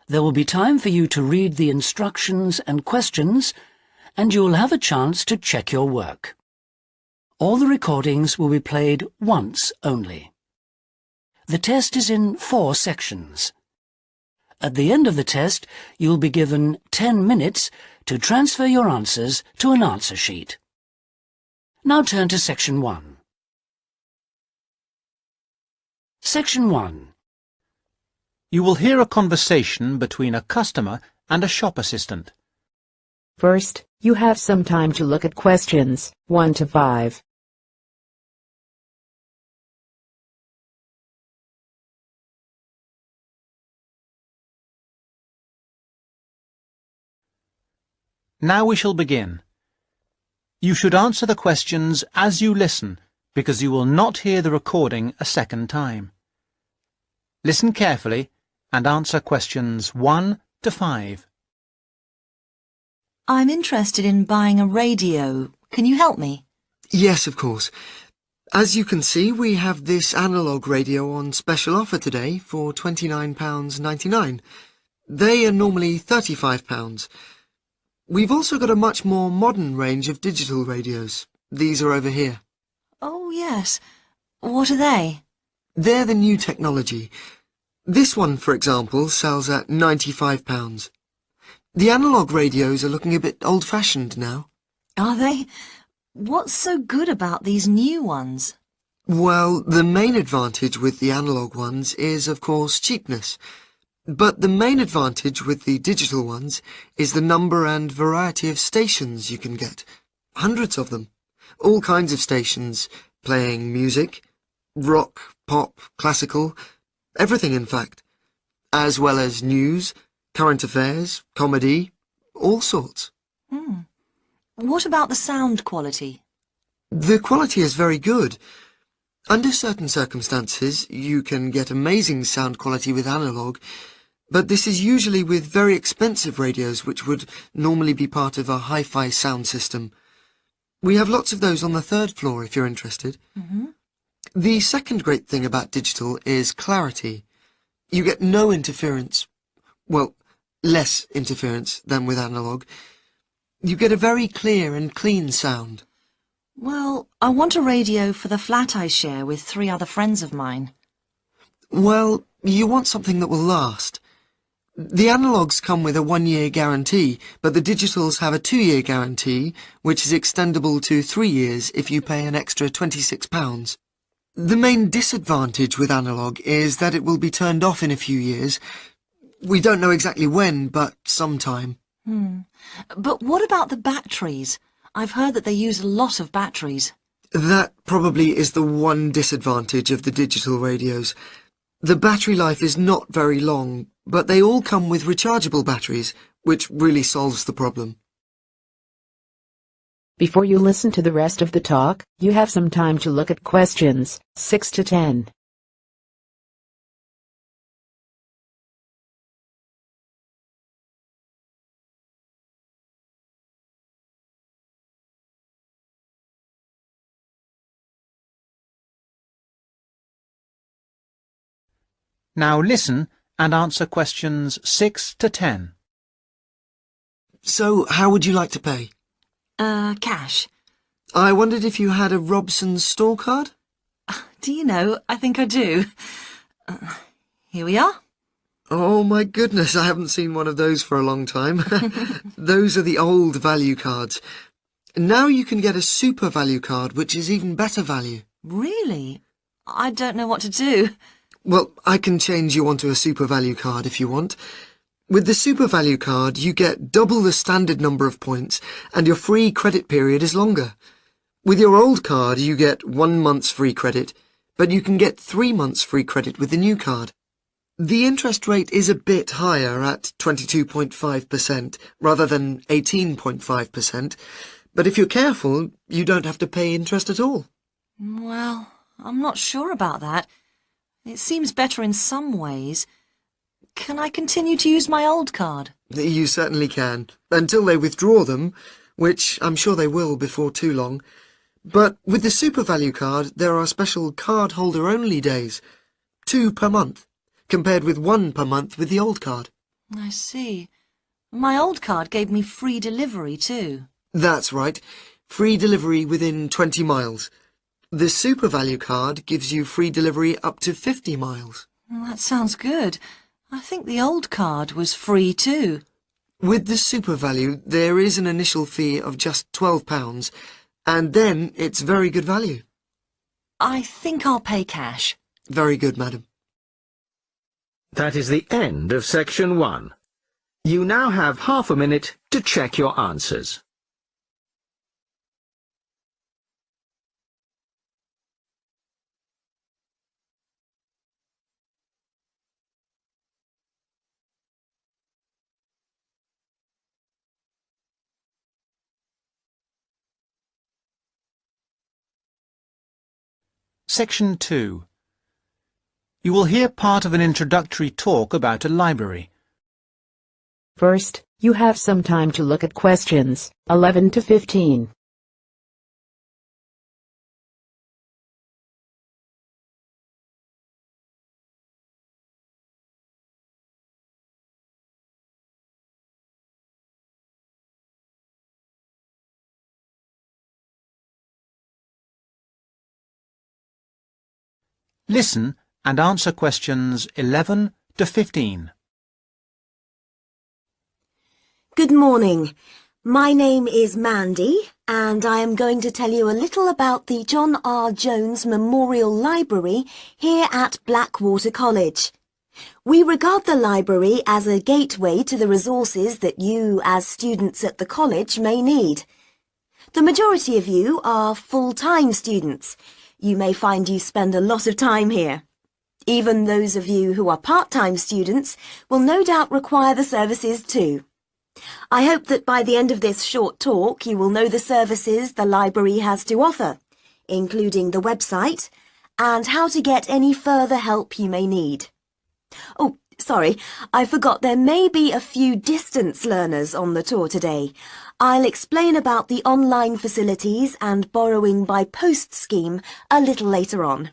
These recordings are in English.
There will be time for you to read the instructions and questions, and you will have a chance to check your work. All the recordings will be played once only. The test is in 4 sections. At the end of the test, you'll be given 10 minutes to transfer your answers to an answer sheet. Now turn to Section 1. Section 1. You will hear a conversation between a customer and a shop assistant. First, you have some time to look at questions 1 to 5. Now we shall begin. You should answer the questions as you listen, because you will not hear the recording a second time. Listen carefully and answer questions 1 to 5. I'm interested in buying a radio. Can you help me? Yes, of course. As you can see, we have this analogue radio on special offer today for £29.99. They are normally £35. We've also got a much more modern range of digital radios. These are over here. Oh, yes. What are they? They're the new technology. This one, for example, sells at £95. The analogue radios are looking a bit old-fashioned now. Are they? What's so good about these new ones? Well, the main advantage with the analogue ones is, of course, cheapness. But the main advantage with the digital ones is the number and variety of stations you can get. Hundreds of them. All kinds of stations, playing music, rock, pop, classical, everything in fact. As well as news, current affairs, comedy, all sorts. What about the sound quality? The quality is very good. Under certain circumstances, you can get amazing sound quality with analogue, but this is usually with very expensive radios which would normally be part of a hi-fi sound system. We have lots of those on the 3rd floor if you're interested. The second great thing about digital is clarity. You get no interference. Well, less interference than with analogue. You get a very clear and clean sound. Well, I want a radio for the flat I share with 3 other friends of mine. Well, you want something that will last. The analogues come with a 1-year guarantee, but the digitals have a 2-year guarantee, which is extendable to 3 years if you pay an extra £26. The main disadvantage with analogue is that it will be turned off in a few years. We don't know exactly when, but sometime. But what about the batteries? I've heard that they use a lot of batteries. That probably is the one disadvantage of the digital radios. The battery life is not very long, but they all come with rechargeable batteries, which really solves the problem. Before you listen to the rest of the talk, you have some time to look at questions 6 to 10. Now listen and answer questions 6 to 10. So, how would you like to pay? Cash. I wondered if you had a Robson's store card? Do you know, I think I do. Here we are. Oh my goodness, I haven't seen one of those for a long time. Those are the old value cards. Now you can get a super value card, which is even better value. Really? I don't know what to do. Well, I can change you onto a super value card if you want. With the super value card, you get double the standard number of points, and your free credit period is longer. With your old card, you get 1 month's free credit, but you can get 3 months free credit with the new card. The interest rate is a bit higher at 22.5% rather than 18.5%, but if you're careful, you don't have to pay interest at all. Well, I'm not sure about that. It seems better in some ways. Can I continue to use my old card? You certainly can, until they withdraw them, which I'm sure they will before too long. But with the Super Value card, there are special card-holder-only days, 2 per month, compared with 1 per month with the old card. I see. My old card gave me free delivery too. That's right. Free delivery within 20 miles. The Super Value card gives you free delivery up to 50 miles. Well, that sounds good. I think the old card was free too. With the Super Value, there is an initial fee of just £12, and then it's very good value. I think I'll pay cash. Very good, madam. That is the end of section 1. You now have half a minute to check your answers. Section 2. You will hear part of an introductory talk about a library. First, you have some time to look at questions 11 to 15. Listen and answer questions 11 to 15. Good morning. My name is Mandy, and I am going to tell you a little about the John R. Jones Memorial Library here at Blackwater College. We regard the library as a gateway to the resources that you, as students at the college, may need. The majority of you are full-time students. You may find you spend a lot of time here. Even those of you who are part-time students will no doubt require the services too. I hope that by the end of this short talk you will know the services the library has to offer, including the website and how to get any further help you may need. Oh, sorry, I forgot there may be a few distance learners on the tour today. I'll explain about the online facilities and borrowing by post scheme a little later on.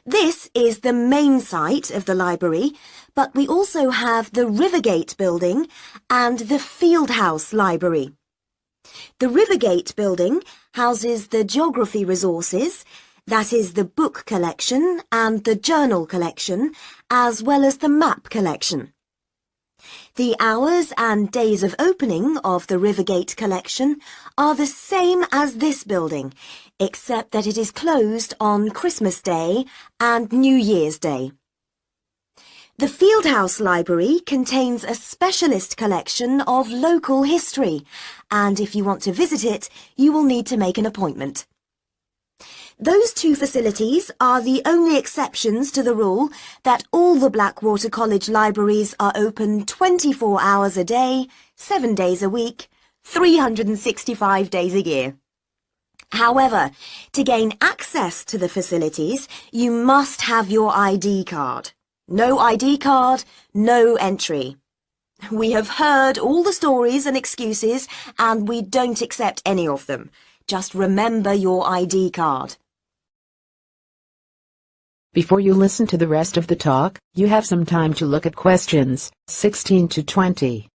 This is the main site of the library, but we also have the Rivergate building and the Fieldhouse Library. The Rivergate building houses the geography resources, that is the book collection and the journal collection, as well as the map collection. The hours and days of opening of the Rivergate collection are the same as this building, except that it is closed on Christmas Day and New Year's Day. The Fieldhouse Library contains a specialist collection of local history, and if you want to visit it, you will need to make an appointment. Those two facilities are the only exceptions to the rule that all the Blackwater College libraries are open 24 hours a day, 7 days a week, 365 days a year. However, to gain access to the facilities, you must have your ID card. No ID card, no entry. We have heard all the stories and excuses, and we don't accept any of them. Just remember your ID card. Before you listen to the rest of the talk, you have some time to look at questions 16 to 20.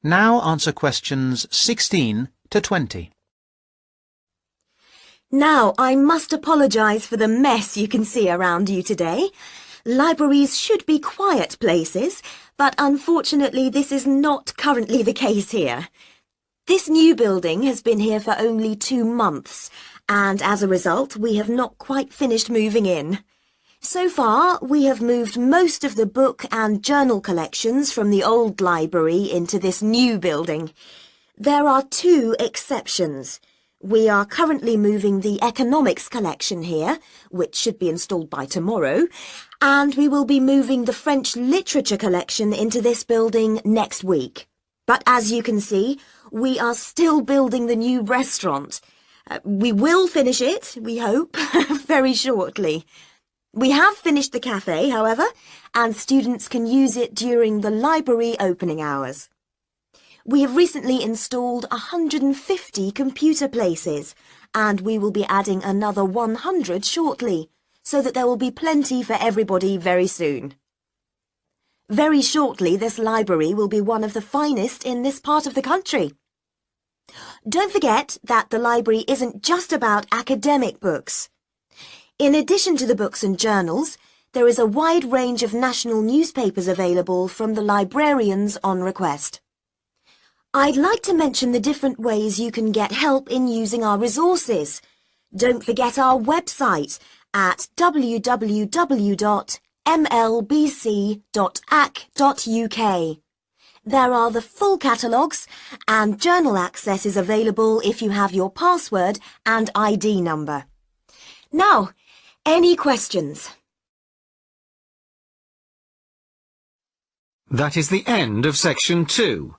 Now answer questions 16 to 20. Now, I must apologise for the mess you can see around you today. Libraries should be quiet places, but unfortunately this is not currently the case here. This new building has been here for only 2 months, and as a result we have not quite finished moving in. So far, we have moved most of the book and journal collections from the old library into this new building. There are 2 exceptions. We are currently moving the economics collection here, which should be installed by tomorrow, and we will be moving the French literature collection into this building next week. But as you can see, we are still building the new restaurant. We will finish it, we hope, very shortly. We have finished the cafe, however, and students can use it during the library opening hours. We have recently installed 150 computer places, and we will be adding another 100 shortly, so that there will be plenty for everybody very soon. Very shortly, this library will be one of the finest in this part of the country. Don't forget that the library isn't just about academic books. In addition to the books and journals, there is a wide range of national newspapers available from the librarians on request. I'd like to mention the different ways you can get help in using our resources. Don't forget our website at www.mlbc.ac.uk. There are the full catalogues, and journal access is available if you have your password and ID number. Now, any questions? That is the end of section 2.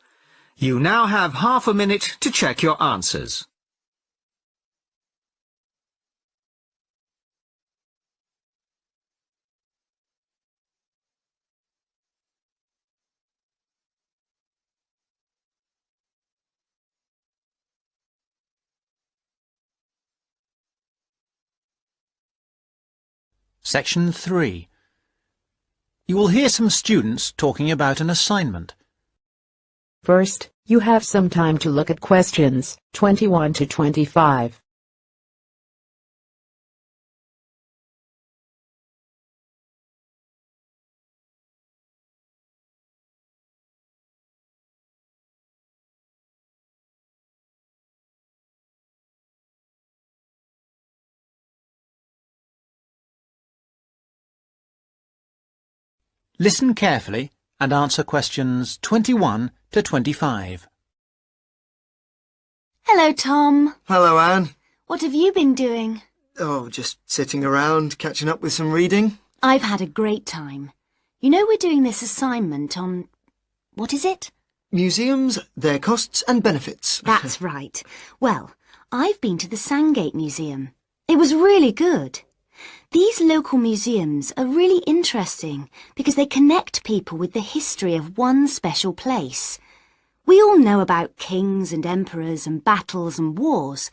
You now have half a minute to check your answers. Section 3. You will hear some students talking about an assignment. First, you have some time to look at questions 21 to 25. Listen carefully and answer questions 21 to 25. Hello, Tom. Hello, Anne. What have you been doing? Oh, just sitting around, catching up with some reading. I've had a great time. You know we're doing this assignment on... what is it? Museums, their costs and benefits. That's right. Well, I've been to the Sandgate Museum. It was really good. These local museums are really interesting because they connect people with the history of one special place. We all know about kings and emperors and battles and wars,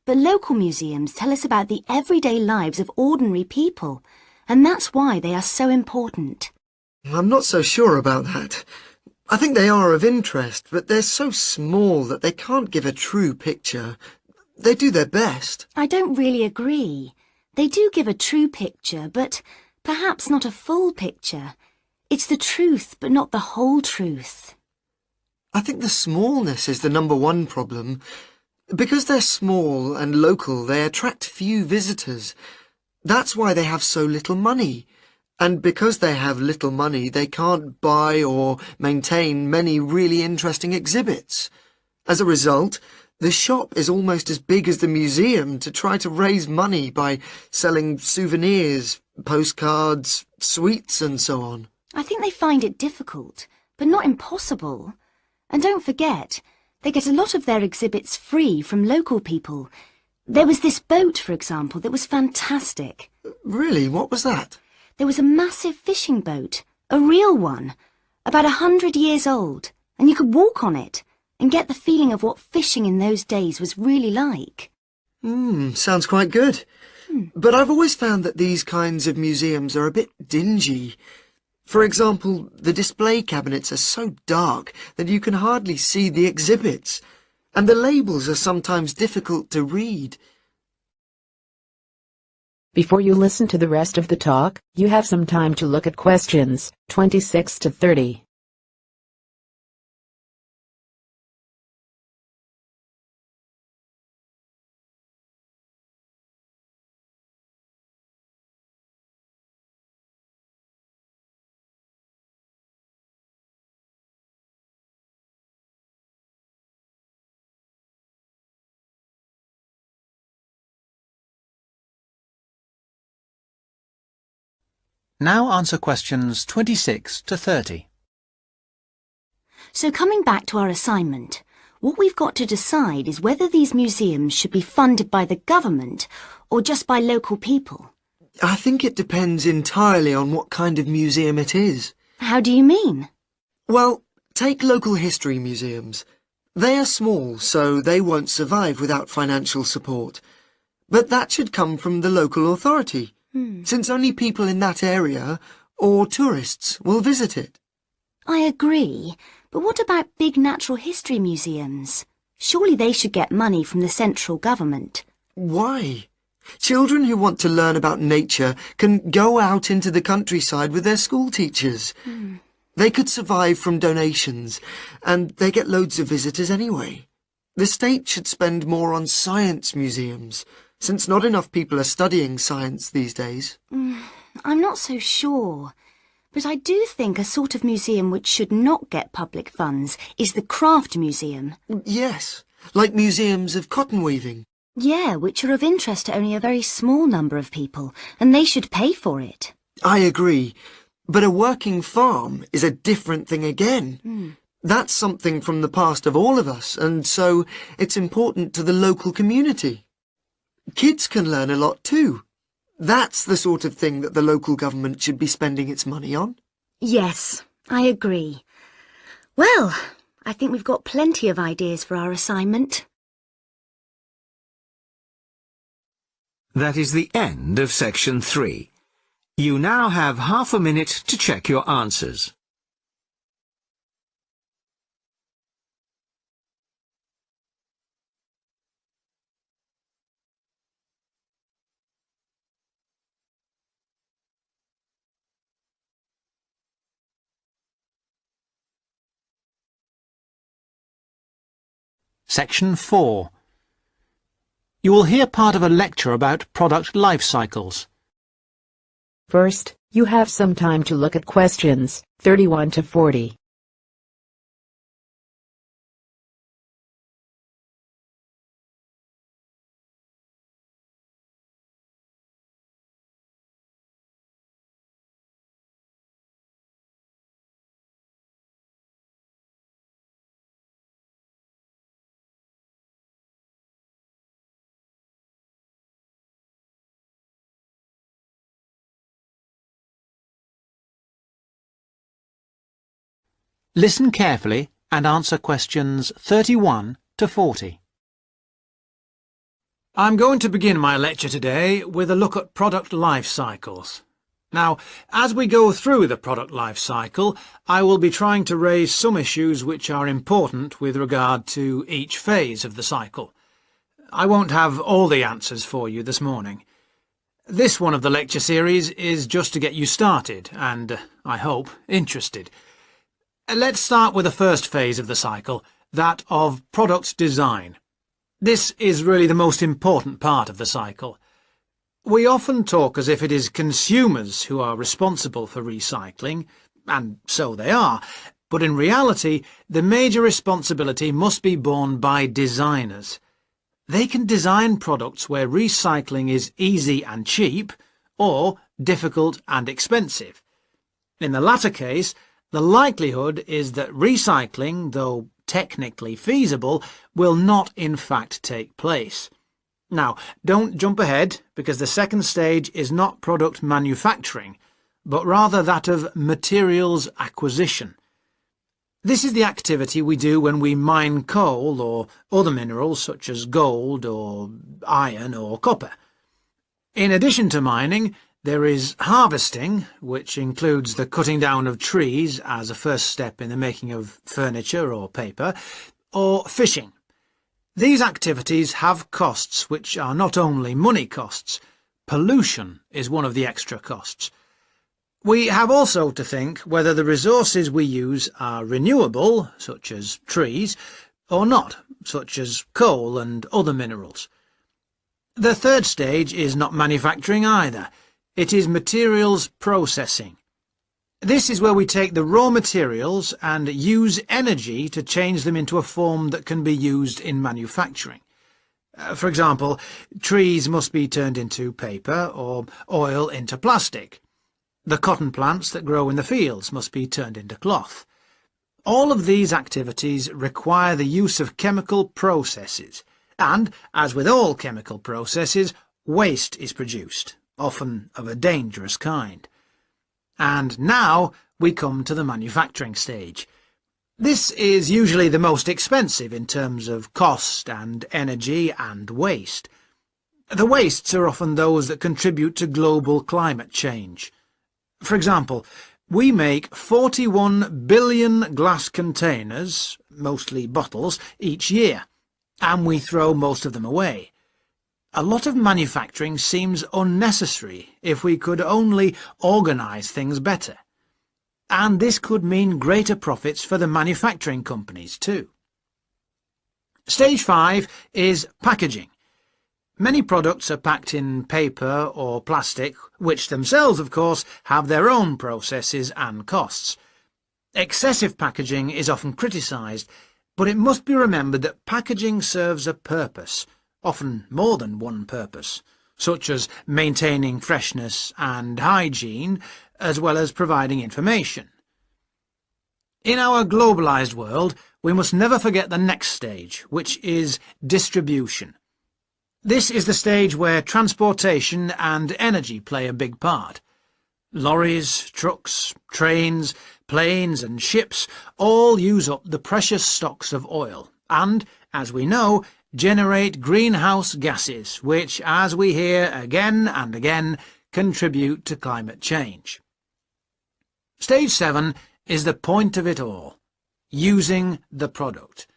but local museums tell us about the everyday lives of ordinary people, and that's why they are so important. I'm not so sure about that. I think they are of interest, but they're so small that they can't give a true picture. They do their best. I don't really agree. They do give a true picture, but perhaps not a full picture. It's the truth, but not the whole truth. I think the smallness is the number one problem. Because they're small and local, they attract few visitors. That's why they have so little money. And because they have little money, they can't buy or maintain many really interesting exhibits. As a result, the shop is almost as big as the museum to try to raise money by selling souvenirs, postcards, sweets and so on. I think they find it difficult, but not impossible. And don't forget, they get a lot of their exhibits free from local people. There was this boat, for example, that was fantastic. Really? What was that? There was a massive fishing boat, a real one, about 100 years old, and you could walk on it and get the feeling of what fishing in those days was really like. Sounds quite good. But I've always found that these kinds of museums are a bit dingy. For example, the display cabinets are so dark that you can hardly see the exhibits, and the labels are sometimes difficult to read. Before you listen to the rest of the talk, you have some time to look at questions 26 to 30. Now answer questions 26 to 30. So coming back to our assignment, what we've got to decide is whether these museums should be funded by the government or just by local people. I think it depends entirely on what kind of museum it is. How do you mean? Well, take local history museums. They are small, so they won't survive without financial support. But that should come from the local authority, since only people in that area or tourists will visit it. I agree, but what about big natural history museums? Surely they should get money from the central government. Why? Children who want to learn about nature can go out into the countryside with their school teachers. They could survive from donations, and they get loads of visitors anyway. The state should spend more on science museums, since not enough people are studying science these days. I'm not so sure, but I do think a sort of museum which should not get public funds is the craft museum. Yes, like museums of cotton weaving. Yeah, which are of interest to only a very small number of people, and they should pay for it. I agree, but a working farm is a different thing again. That's something from the past of all of us, and so it's important to the local community. Kids can learn a lot too. That's the sort of thing that the local government should be spending its money on. Yes, I agree. Well, I think we've got plenty of ideas for our assignment. That is the end of section 3. You now have half a minute to check your answers. Section 4. You will hear part of a lecture about product life cycles. First, you have some time to look at questions 31 to 40. Listen carefully and answer questions 31 to 40. I'm going to begin my lecture today with a look at product life cycles. Now, as we go through the product life cycle, I will be trying to raise some issues which are important with regard to each phase of the cycle. I won't have all the answers for you this morning. This one of the lecture series is just to get you started and, I hope, interested. Let's start with the first phase of the cycle, that of product design. This is really the most important part of the cycle. We often talk as if it is consumers who are responsible for recycling, and so they are, but in reality the major responsibility must be borne by designers. They can design products where recycling is easy and cheap, or difficult and expensive. In the latter case, the likelihood is that recycling, though technically feasible, will not in fact take place. Now, don't jump ahead, because the second stage is not product manufacturing, but rather that of materials acquisition. This is the activity we do when we mine coal or other minerals such as gold or iron or copper. In addition to mining, there is harvesting, which includes the cutting down of trees as a first step in the making of furniture or paper, or fishing. These activities have costs which are not only money costs. Pollution is one of the extra costs. We have also to think whether the resources we use are renewable, such as trees, or not, such as coal and other minerals. The third stage is not manufacturing either. It is materials processing. This is where we take the raw materials and use energy to change them into a form that can be used in manufacturing. For example, trees must be turned into paper or oil into plastic. The cotton plants that grow in the fields must be turned into cloth. All of these activities require the use of chemical processes, and, as with all chemical processes, waste is produced, often of a dangerous kind. And now we come to the manufacturing stage. This is usually the most expensive in terms of cost and energy and waste. The wastes are often those that contribute to global climate change. For example, we make 41 billion glass containers, mostly bottles, each year, and we throw most of them away. A lot of manufacturing seems unnecessary if we could only organise things better. And this could mean greater profits for the manufacturing companies too. Stage 5 is packaging. Many products are packed in paper or plastic, which themselves, of course, have their own processes and costs. Excessive packaging is often criticised, but it must be remembered that packaging serves a purpose, often more than one purpose, such as maintaining freshness and hygiene, as well as providing information. In our globalised world, we must never forget the next stage, which is distribution. This is the stage where transportation and energy play a big part. Lorries, trucks, trains, planes and ships all use up the precious stocks of oil and, as we know, generate greenhouse gases, which, as we hear again and again, contribute to climate change. Stage 7 is the point of it all, using the product.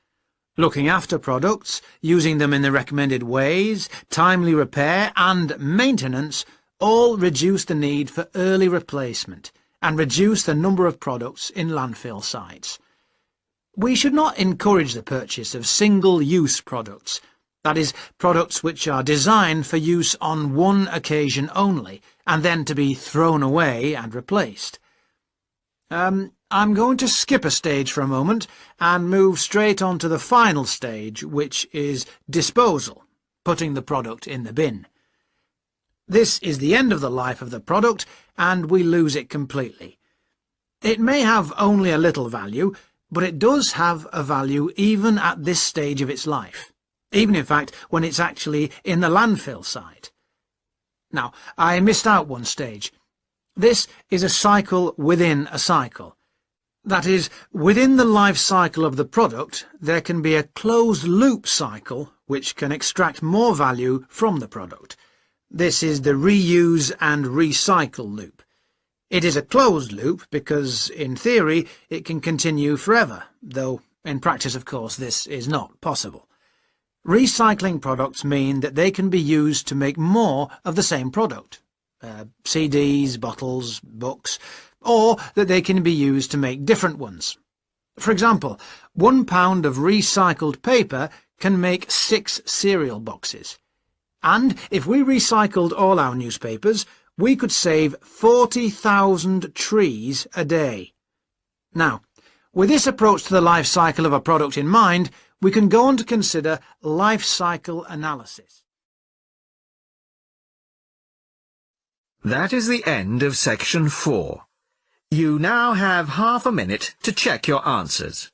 Looking after products, using them in the recommended ways, timely repair and maintenance all reduce the need for early replacement and reduce the number of products in landfill sites. We should not encourage the purchase of single-use products, that is, products which are designed for use on one occasion only and then to be thrown away and replaced. I'm going to skip a stage for a moment and move straight on to the final stage, which is disposal, putting the product in the bin. This is the end of the life of the product, and we lose it completely. It may have only a little value, but it does have a value even at this stage of its life, even in fact when it's actually in the landfill site. Now, I missed out one stage. This is a cycle within a cycle. That is, within the life cycle of the product, there can be a closed-loop cycle which can extract more value from the product. This is the reuse and recycle loop. It is a closed loop because, in theory, it can continue forever, though in practice, of course, this is not possible. Recycling products mean that they can be used to make more of the same product. CDs, bottles, books, or that they can be used to make different ones. For example, 1 pound of recycled paper can make 6 cereal boxes. And if we recycled all our newspapers, we could save 40,000 trees a day. Now, with this approach to the life cycle of a product in mind, we can go on to consider life cycle analysis. That is the end of section 4. You now have half a minute to check your answers.